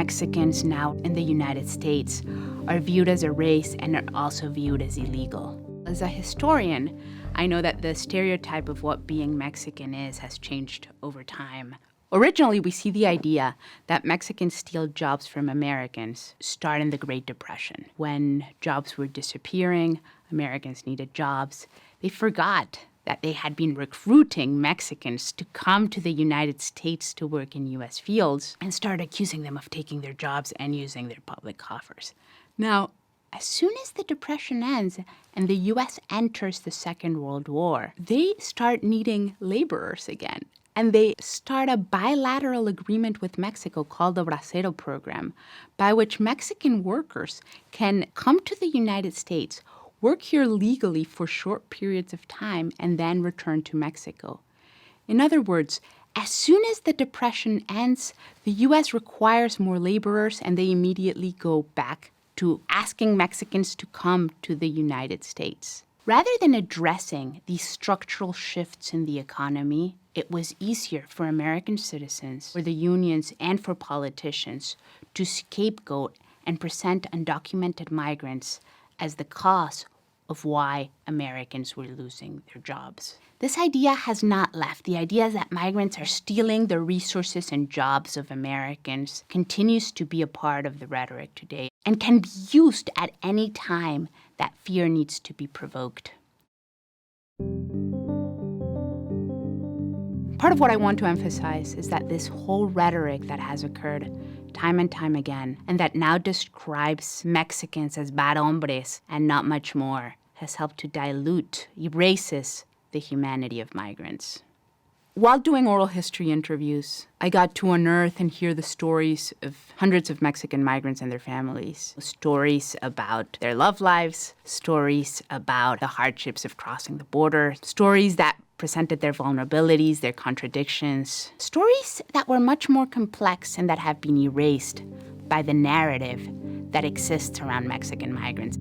Mexicans now in the United States are viewed as a race and are also viewed as illegal. As a historian, I know that the stereotype of what being Mexican is has changed over time. Originally, we see the idea that Mexicans steal jobs from Americans start in the Great Depression. When jobs were disappearing, Americans needed jobs. They forgot that they had been recruiting Mexicans to come to the United States to work in U.S. fields and started accusing them of taking their jobs and using their public coffers. Now, as soon as the Depression ends and the U.S. enters the Second World War, they start needing laborers again. And they start a bilateral agreement with Mexico called the Bracero Program, by which Mexican workers can come to the United States, work here legally for short periods of time, and then return to Mexico. In other words, as soon as the Depression ends, the U.S. requires more laborers, and they immediately go back to asking Mexicans to come to the United States. Rather than addressing these structural shifts in the economy, it was easier for American citizens, for the unions, and for politicians to scapegoat and present undocumented migrants as the cause of why Americans were losing their jobs. This idea has not left. The idea that migrants are stealing the resources and jobs of Americans continues to be a part of the rhetoric today and can be used at any time that fear needs to be provoked. Part of what I want to emphasize is that this whole rhetoric that has occurred time and time again, and that now describes Mexicans as bad hombres and not much more, has helped to dilute, erases the humanity of migrants. While doing oral history interviews, I got to unearth and hear the stories of hundreds of Mexican migrants and their families. Stories about their love lives, stories about the hardships of crossing the border, stories that presented their vulnerabilities, their contradictions, stories that were much more complex and that have been erased by the narrative that exists around Mexican migrants.